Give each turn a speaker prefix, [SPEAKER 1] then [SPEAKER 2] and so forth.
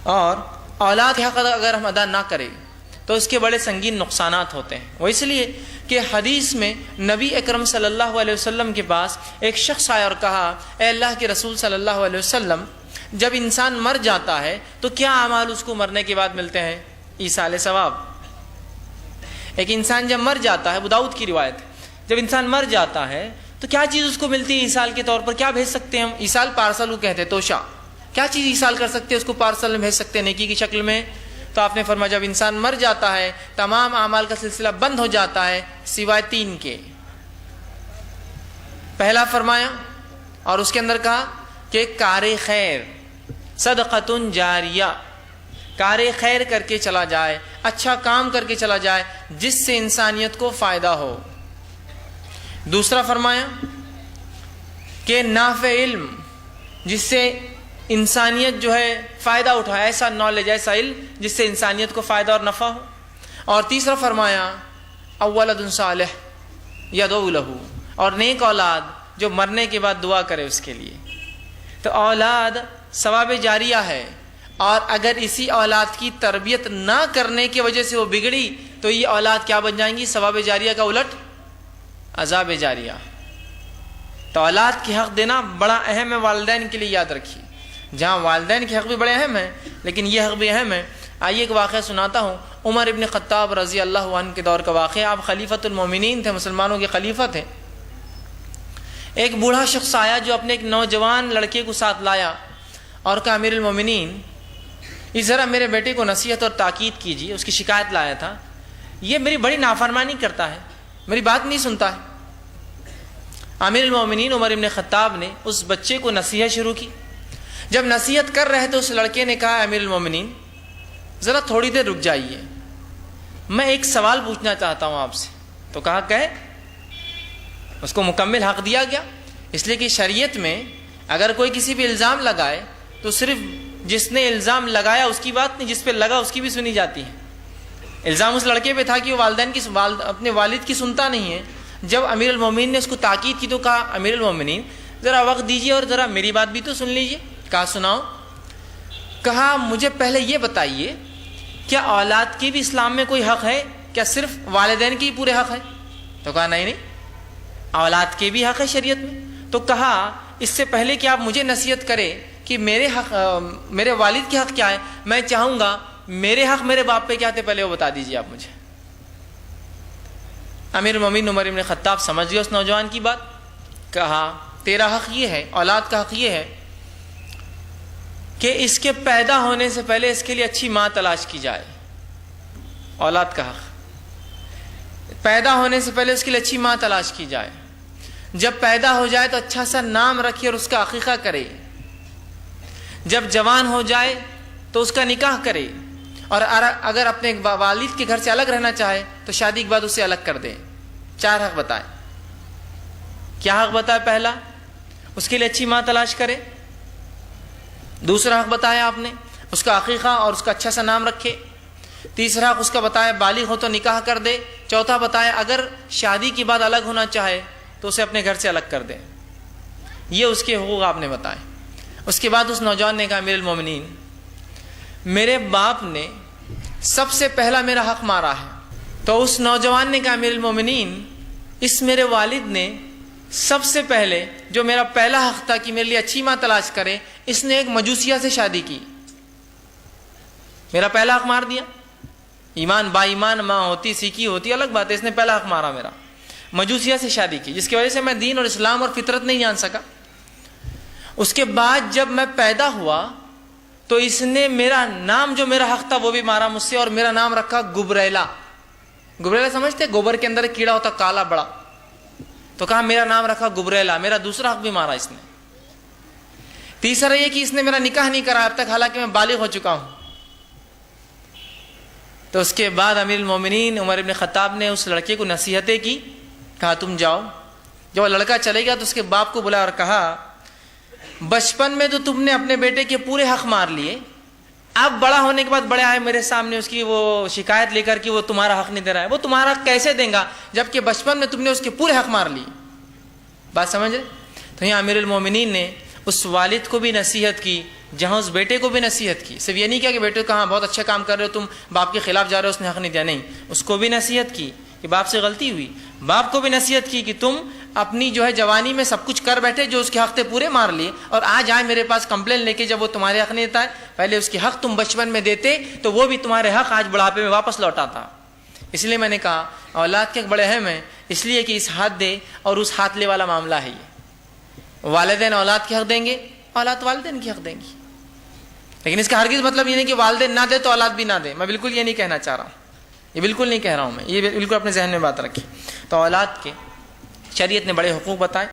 [SPEAKER 1] اور اولاد کے حق اگر ہم ادا نہ کریں تو اس کے بڑے سنگین نقصانات ہوتے ہیں۔ وہ اس لیے کہ حدیث میں نبی اکرم صلی اللہ علیہ وسلم کے پاس ایک شخص آیا اور کہا، اے اللہ کے رسول صلی اللہ علیہ وسلم، جب انسان مر جاتا ہے تو کیا اعمال اس کو مرنے کے بعد ملتے ہیں؟ ایصال ثواب۔ ایک انسان جب مر جاتا ہے، ابو داؤد کی روایت ہے، جب انسان مر جاتا ہے تو کیا چیز اس کو ملتی ہے ایصال کے طور پر؟ کیا بھیج سکتے ہیں ہم؟ ایصال پارسل کو کہتے ہیں، توشہ۔ کیا چیز ایصال کر سکتے ہیں اس کو پارسل میں بھیج سکتے ہیں نیکی کی شکل میں؟ تو آپ نے فرمایا جب انسان مر جاتا ہے تمام اعمال کا سلسلہ بند ہو جاتا ہے سوائے 3 کے۔ پہلا فرمایا اور اس کے اندر کہا کہ کار خیر، صدقۃ جاریہ، کار خیر کر کے چلا جائے، اچھا کام کر کے چلا جائے جس سے انسانیت کو فائدہ ہو۔ دوسرا فرمایا کہ نافع علم، جس سے انسانیت جو ہے فائدہ اٹھائے، ایسا نالج، ایسا علم جس سے انسانیت کو فائدہ اور نفع ہو۔ اور تیسرا فرمایا اولد صالح یدعو لہ، اور نیک اولاد جو مرنے کے بعد دعا کرے اس کے لیے۔ تو اولاد ثواب جاریہ ہے، اور اگر اسی اولاد کی تربیت نہ کرنے کی وجہ سے وہ بگڑی تو یہ اولاد کیا بن جائیں گی؟ ثواب جاریہ کا الٹ عذاب جاریہ۔ تو اولاد کے حق دینا بڑا اہم ہے، والدین کے لیے یاد رکھیے۔ جہاں والدین کے حق بھی بڑے اہم ہیں لیکن یہ حق بھی اہم ہے۔ آئیے ایک واقعہ سناتا ہوں، عمر ابن خطاب رضی اللہ عنہ کے دور کا واقعہ۔ آپ خلیفۃ المومنین تھے، مسلمانوں کے خلیفہ تھے۔ ایک بوڑھا شخص آیا جو اپنے ایک نوجوان لڑکے کو ساتھ لایا اور کہا، امیر المومنین، اس ذرا میرے بیٹے کو نصیحت اور تاکید کیجیے، اس کی شکایت لایا تھا، یہ میری بڑی نافرمانی کرتا ہے، میری بات نہیں سنتا ہے۔ امیر المومنین عمر ابن خطاب نے اس بچے کو نصیحت شروع کی۔ جب نصیحت کر رہے تو اس لڑکے نے کہا، امیر المومنین ذرا تھوڑی دیر رک جائیے، میں ایک سوال پوچھنا چاہتا ہوں آپ سے۔ تو کہا کہ اس کو مکمل حق دیا گیا، اس لیے کہ شریعت میں اگر کوئی کسی پہ الزام لگائے تو صرف جس نے الزام لگایا اس کی بات نہیں، جس پہ لگا اس کی بھی سنی جاتی ہے۔ الزام اس لڑکے پہ تھا کہ وہ والدین کی اپنے والد کی سنتا نہیں ہے۔ جب امیر المومنین نے اس کو تاکید کی تو کہا، امیر المومنین ذرا وقت دیجیے اور ذرا میری بات بھی تو سن لیجیے۔ کہا سناؤ۔ کہا مجھے پہلے یہ بتائیے، کیا اولاد کی بھی اسلام میں کوئی حق ہے؟ کیا صرف والدین کی پورے حق ہے؟ تو کہا نہیں، اولاد کے بھی حق ہے شریعت میں۔ تو کہا اس سے پہلے کہ آپ مجھے نصیحت کرے کہ میرے والد کے حق کیا ہے، میں چاہوں گا میرے حق میرے باپ پہ کیا تھے پہلے وہ بتا دیجیے آپ مجھے۔ امیر المومنین عمر بن خطاب سمجھ گئے اس نوجوان کی بات۔ کہا تیرا حق یہ ہے، اولاد کا حق یہ ہے کہ اس کے پیدا ہونے سے پہلے اس کے لیے اچھی ماں تلاش کی جائے۔ اولاد کا حق، پیدا ہونے سے پہلے اس کے لیے اچھی ماں تلاش کی جائے۔ جب پیدا ہو جائے تو اچھا سا نام رکھے اور اس کا عقیقہ کرے۔ جب جوان ہو جائے تو اس کا نکاح کرے، اور اگر اپنے والد کے گھر سے الگ رہنا چاہے تو شادی کے بعد اسے الگ کر دے۔ 4 حق بتائے۔ کیا حق بتایا؟ پہلا، اس کے لیے اچھی ماں تلاش کرے۔ دوسرا حق بتایا آپ نے، اس کا عقیقہ اور اس کا اچھا سا نام رکھے۔ تیسرا حق اس کا بتایا بالغ ہو تو نکاح کر دے۔ چوتھا بتایا اگر شادی کے بعد الگ ہونا چاہے تو اسے اپنے گھر سے الگ کر دے۔ یہ اس کے حقوق آپ نے بتائے۔ اس کے بعد اس نوجوان نے کہا، امیر المومنین میرے باپ نے سب سے پہلا میرا حق مارا ہے۔ تو اس نوجوان نے کہا، امیر المومنین اس میرے والد نے سب سے پہلے جو میرا پہلا حق تھا کہ میرے لیے اچھی ماں تلاش کرے، اس نے ایک مجوسیہ سے شادی کی، میرا پہلا حق مار دیا۔ ایمان با ایمان ماں ہوتی سیکھی ہوتی الگ بات ہے، اس نے پہلا حق مارا میرا، مجوسیہ سے شادی کی، جس کی وجہ سے میں دین اور اسلام اور فطرت نہیں جان سکا۔ اس کے بعد جب میں پیدا ہوا تو اس نے میرا نام جو میرا حق تھا وہ بھی مارا مجھ سے، اور میرا نام رکھا گبریلا۔ گبریلا سمجھتے؟ گوبر کے اندر ایک کیڑا ہوتا کالا بڑا، تو کہا میرا نام رکھا گبریلا، میرا دوسرا حق بھی مارا اس نے۔ تیسرا یہ کہ اس نے میرا نکاح نہیں کرا اب تک، حالانکہ میں بالغ ہو چکا ہوں۔ تو اس کے بعد امیر المومنین عمر بن خطاب نے اس لڑکے کو نصیحتیں کی، کہا تم جاؤ۔ جب وہ لڑکا چلے گیا تو اس کے باپ کو بلایا اور کہا، بچپن میں تو تم نے اپنے بیٹے کے پورے حق مار لیے، اب بڑا ہونے کے بعد بڑے آئے میرے سامنے اس کی وہ شکایت لے کر کہ وہ تمہارا حق نہیں دے رہا ہے۔ وہ تمہارا حق کیسے دیں گا جبکہ بچپن میں تم نے اس کے پورے حق مار لیے؟ بات سمجھ رہے؟ تو یہاں امیر المومنین نے اس والد کو بھی نصیحت کی جہاں اس بیٹے کو بھی نصیحت کی. صرف یہ نہیں کیا کہ بیٹے کو کہا بہت اچھا کام کر رہے ہو تم، باپ کے خلاف جا رہے ہو، اس نے حق نہیں دیا. نہیں، اس کو بھی نصیحت کی کہ باپ سے غلطی ہوئی. باپ کو بھی نصیحت کی کہ تم اپنی جو ہے جوانی میں سب کچھ کر بیٹھے، جو اس کے حق تھے پورے مار لیے، اور آج آئے میرے پاس کمپلین لے کے جب وہ تمہارے حق نہیں دیتا ہے. پہلے اس کے حق تم بچپن میں دیتے تو وہ بھی تمہارے حق آج بڑھاپے میں واپس لوٹاتا. اس لیے میں نے کہا اولاد کے بڑے اہم ہیں، اس لیے کہ اس ہاتھ دے اور اس ہاتھ لے والا معاملہ ہے. یہ والدین اولاد کے حق دیں گے، اولاد والدین کے حق دیں گی. لیکن اس کا ہرگز مطلب یہ نہیں کہ والدین نہ دے تو اولاد بھی نہ دے. میں بالکل یہ نہیں کہنا چاہ رہا ہوں، یہ بالکل نہیں کہہ رہا ہوں میں، یہ بالکل اپنے ذہن میں بات رکھیں. تو اولاد کے شریعت نے بڑے حقوق بتائے.